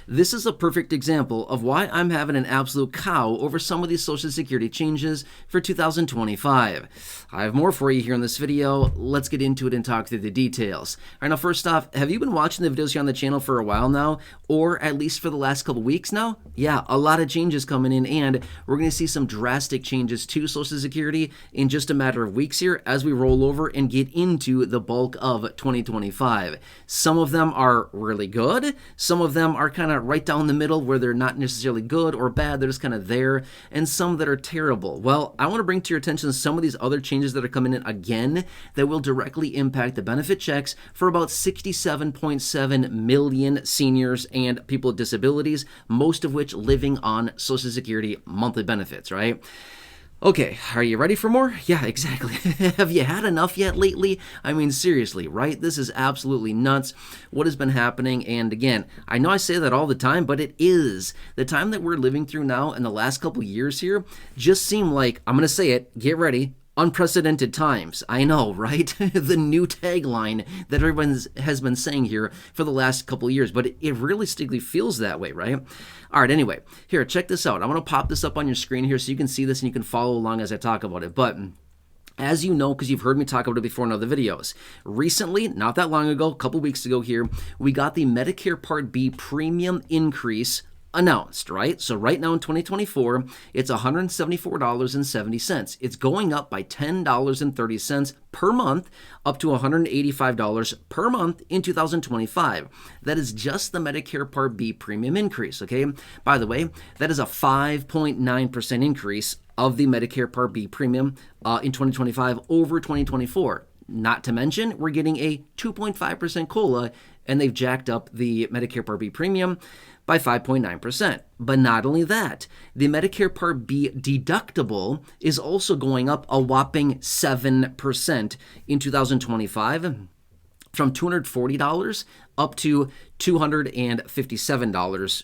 This is a perfect example of why I'm having an absolute cow over some of these Social Security changes for 2025. I have more for you here in this video. Let's get into it and talk through the details. All right, now first off, have you been watching the videos here on the channel for a while now, or at least for the last couple weeks now? Yeah, a lot of changes coming in, and we're going to see some drastic changes to Social Security in just a matter of weeks here as we roll over and get into the bulk of 2025. Some of them are really good. Some of them are kind of right down the middle where they're not necessarily good or bad. They're just kind of there, and some that are terrible. Well, I want to bring to your attention some of these other changes that are coming in again that will directly impact the benefit checks for about 67.7 million seniors and people with disabilities, most of which living on Social Security monthly benefits, right? Okay, are you ready for more? Yeah, exactly. Have you had enough yet lately? I mean, seriously, right? This is absolutely nuts what has been happening. And again, I know I say that all the time, but it is. The time that we're living through now in the last couple years here just seem like, I'm going to say it, get ready, unprecedented times. I know, right? The new tagline that everyone has been saying here for the last couple of years, but it realistically feels that way, right? All right, anyway, here, check this out. I'm going to pop this up on your screen here so you can see this and you can follow along as I talk about it. But as you know, because you've heard me talk about it before in other videos, recently, not that long ago, a couple weeks ago here, we got the Medicare Part B premium increase announced, right? So right now in 2024, it's $174.70. It's going up by $10.30 per month, up to $185 per month in 2025. That is just the Medicare Part B premium increase, okay? By the way, that is a 5.9% increase of the Medicare Part B premium in 2025 over 2024. Not to mention, we're getting a 2.5% COLA, and they've jacked up the Medicare Part B premium by 5.9%. But not only that, the Medicare Part B deductible is also going up a whopping 7% in 2025, from $240 up to $257,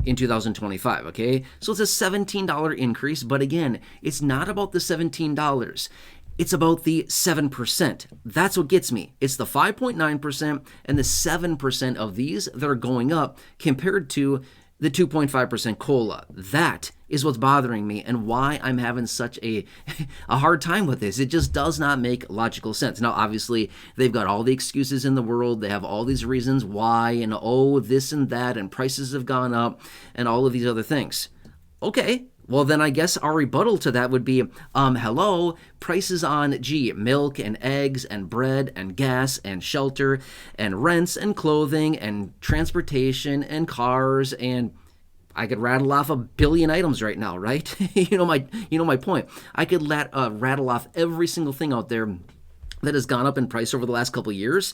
in 2025, okay? So it's a $17 increase, but again, it's not about the $17. It's about the 7%. That's what gets me. It's the 5.9% and the 7% of these that are going up compared to the 2.5% COLA. That is what's bothering me and why I'm having such a hard time with this. It just does not make logical sense. Now, obviously, they've got all the excuses in the world. They have all these reasons why, and this and that, and prices have gone up, and all of these other things. Okay. Well, then I guess our rebuttal to that would be, hello, prices on, milk and eggs and bread and gas and shelter and rents and clothing and transportation and cars, and I could rattle off a billion items right now, right? You know my point. I could rattle off every single thing out there that has gone up in price over the last couple of years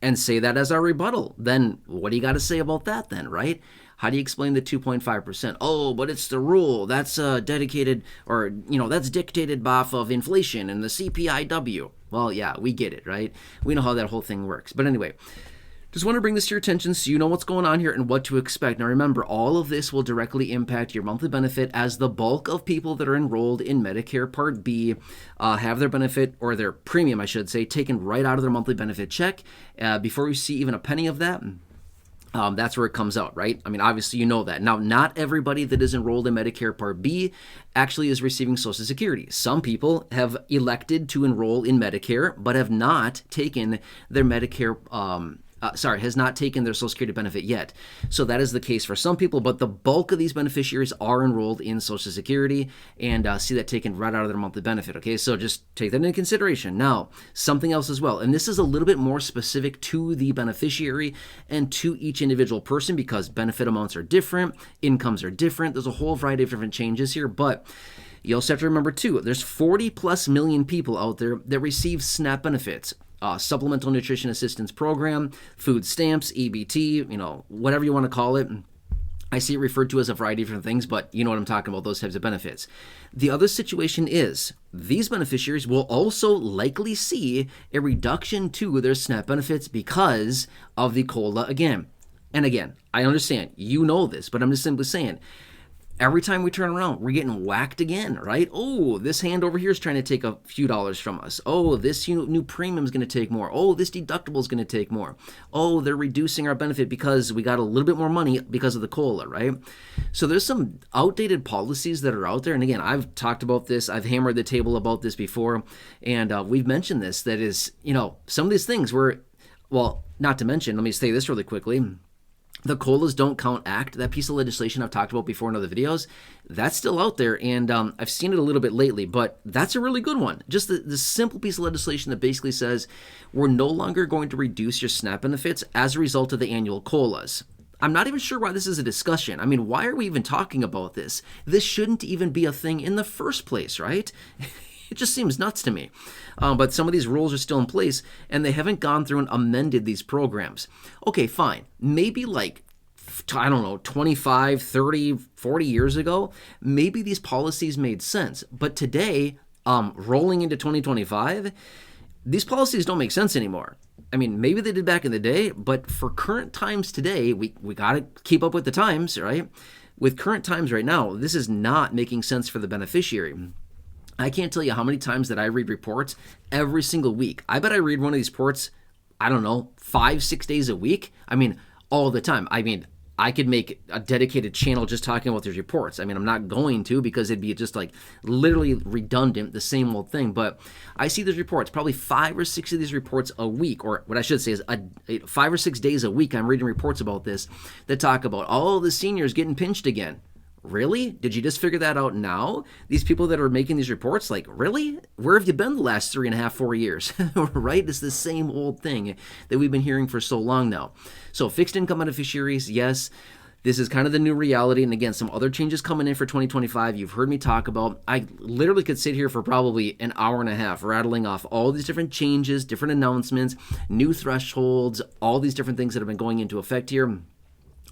and say that as our rebuttal. Then what do you got to say about that then, right? How do you explain the 2.5%? Oh, but it's the rule. That's dedicated, or, that's dictated off of inflation and the CPIW. Well, yeah, we get it, right? We know how that whole thing works. But anyway, just want to bring this to your attention so you know what's going on here and what to expect. Now remember, all of this will directly impact your monthly benefit, as the bulk of people that are enrolled in Medicare Part B have their benefit, or their premium, I should say, taken right out of their monthly benefit check. Before we see even a penny of that, that's where it comes out, right? I mean, obviously, you know that. Now, not everybody that is enrolled in Medicare Part B actually is receiving Social Security. Some people have elected to enroll in Medicare, but have not taken their Medicare has not taken their Social Security benefit yet. So that is the case for some people, but the bulk of these beneficiaries are enrolled in Social Security and see that taken right out of their monthly benefit, okay? So just take that into consideration. Now, something else as well, and this is a little bit more specific to the beneficiary and to each individual person, because benefit amounts are different, incomes are different. There's a whole variety of different changes here, but you also have to remember too, there's 40 plus million people out there that receive SNAP benefits. Supplemental Nutrition Assistance Program, food stamps, EBT, whatever you want to call it. I see it referred to as a variety of different things, but you know what I'm talking about, those types of benefits. The other situation is these beneficiaries will also likely see a reduction to their SNAP benefits because of the COLA again. And again, I understand, you know this, but I'm just simply saying, every time we turn around, we're getting whacked again, right? Oh, this hand over here is trying to take a few dollars from us. Oh, this new premium is going to take more. Oh, this deductible is going to take more. Oh, they're reducing our benefit because we got a little bit more money because of the COLA, right? So there's some outdated policies that are out there. And again, I've talked about this. I've hammered the table about this before. And we've mentioned this. That is, some of these things were, well, not to mention, let me say this really quickly. The COLAs Don't Count Act, that piece of legislation I've talked about before in other videos, that's still out there, and I've seen it a little bit lately, but that's a really good one. Just the simple piece of legislation that basically says we're no longer going to reduce your SNAP benefits as a result of the annual COLAs. I'm not even sure why this is a discussion. I mean, why are we even talking about this? This shouldn't even be a thing in the first place, right? It just seems nuts to me. But some of these rules are still in place, and they haven't gone through and amended these programs. Okay, fine. Maybe like, I don't know, 25, 30, 40 years ago, maybe these policies made sense. But today, rolling into 2025, these policies don't make sense anymore. I mean, maybe they did back in the day, but for current times today, we got to keep up with the times, right? With current times right now, this is not making sense for the beneficiary. I can't tell you how many times that I read reports every single week. I bet I read one of these reports, I don't know, 5-6 days a week. I mean, all the time. I mean, I could make a dedicated channel just talking about these reports. I mean, I'm not going to because it'd be just like literally redundant, the same old thing. But I see these reports, probably 5 or 6 of these reports a week, or what I should say is 5 or 6 days a week. I'm reading reports about this that talk about all the seniors getting pinched again. Really? Did you just figure that out now? These people that are making these reports, like, really? Where have you been the last 3.5, 4 years? Right? It's the same old thing that we've been hearing for so long now. So fixed income beneficiaries, yes, this is kind of the new reality. And again, some other changes coming in for 2025 you've heard me talk about. I literally could sit here for probably an hour and a half rattling off all these different changes, different announcements, new thresholds, all these different things that have been going into effect here.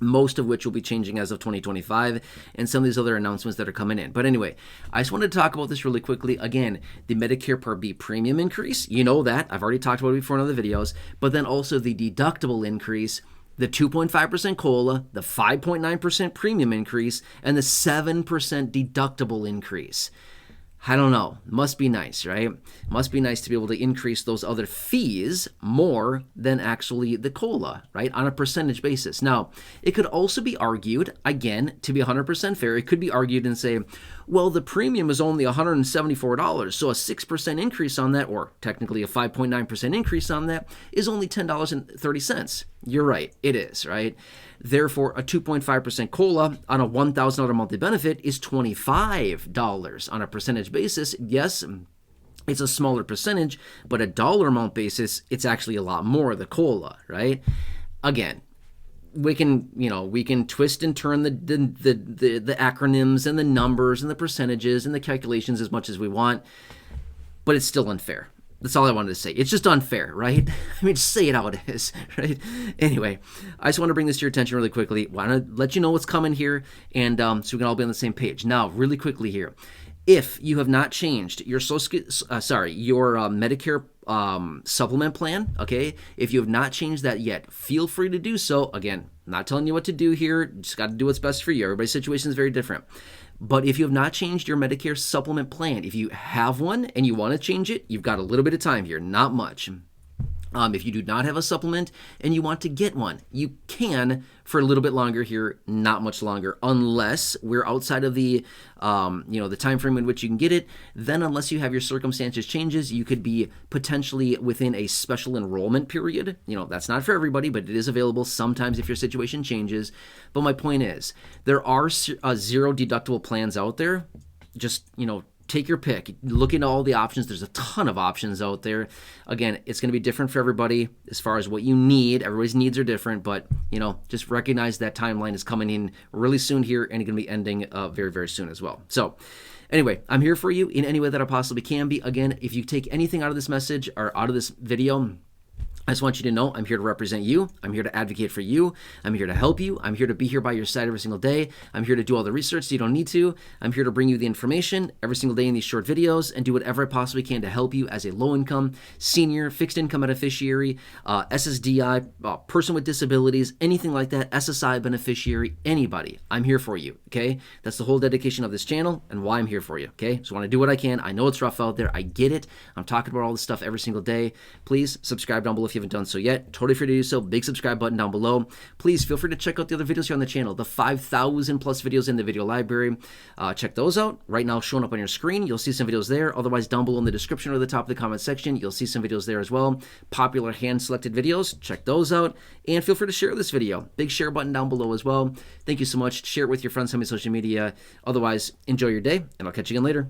Most of which will be changing as of 2025, and some of these other announcements that are coming in. But anyway, I just wanted to talk about this really quickly. Again, the Medicare Part B premium increase, you know that. I've already talked about it before in other videos. But then also the deductible increase, the 2.5% COLA, the 5.9% premium increase, and the 7% deductible increase. I don't know. Must be nice, right? Must be nice to be able to increase those other fees more than actually the COLA, right? On a percentage basis. Now, it could also be argued, again, to be 100% fair, it could be argued and say, well, the premium is only $174, so a 6% increase on that, or technically a 5.9% increase on that, is only $10.30. You're right, it is, right? Therefore, a 2.5% COLA on a $1,000 monthly benefit is $25 on a percentage basis. Yes, it's a smaller percentage, but a dollar amount basis, it's actually a lot more, the COLA, right? Again, we can twist and turn the acronyms and the numbers and the percentages and the calculations as much as we want, but it's still unfair. That's all I wanted to say. It's just unfair, right? I mean, just say it how it is, right? Anyway, I just want to bring this to your attention really quickly. I want to let you know what's coming here, and so we can all be on the same page. Now, really quickly here, if you have not changed your Medicare supplement plan, okay? If you have not changed that yet, feel free to do so. Again, I'm not telling you what to do here. Just got to do what's best for you. Everybody's situation is very different. But if you have not changed your Medicare supplement plan, if you have one and you want to change it, you've got a little bit of time here, not much. If you do not have a supplement and you want to get one, you can for a little bit longer here, not much longer, unless we're outside of the time frame in which you can get it. Then unless you have your circumstances changes, you could be potentially within a special enrollment period. That's not for everybody, but it is available sometimes if your situation changes. But my point is, there are zero deductible plans out there. Just, take your pick. Look into all the options. There's a ton of options out there. Again, it's going to be different for everybody as far as what you need. Everybody's needs are different, but just recognize that timeline is coming in really soon here, and it's going to be ending very, very soon as well. So anyway, I'm here for you in any way that I possibly can be. Again, if you take anything out of this message or out of this video, I just want you to know I'm here to represent you. I'm here to advocate for you. I'm here to help you. I'm here to be here by your side every single day. I'm here to do all the research so you don't need to. I'm here to bring you the information every single day in these short videos and do whatever I possibly can to help you as a low-income, senior, fixed-income beneficiary, SSDI, person with disabilities, anything like that, SSI beneficiary, anybody. I'm here for you, okay? That's the whole dedication of this channel and why I'm here for you, okay? So I want to do what I can. I know it's rough out there. I get it. I'm talking about all this stuff every single day. Please subscribe down below if you haven't done so yet. Totally free to do so. Big subscribe button down below. Please feel free to check out the other videos here on the channel, the 5,000 plus videos in the video library. Check those out. Right now showing up on your screen. You'll see some videos there. Otherwise, down below in the description or the top of the comment section, you'll see some videos there as well. Popular hand-selected videos. Check those out. And feel free to share this video. Big share button down below as well. Thank you so much. Share it with your friends on social media. Otherwise, enjoy your day, and I'll catch you again later.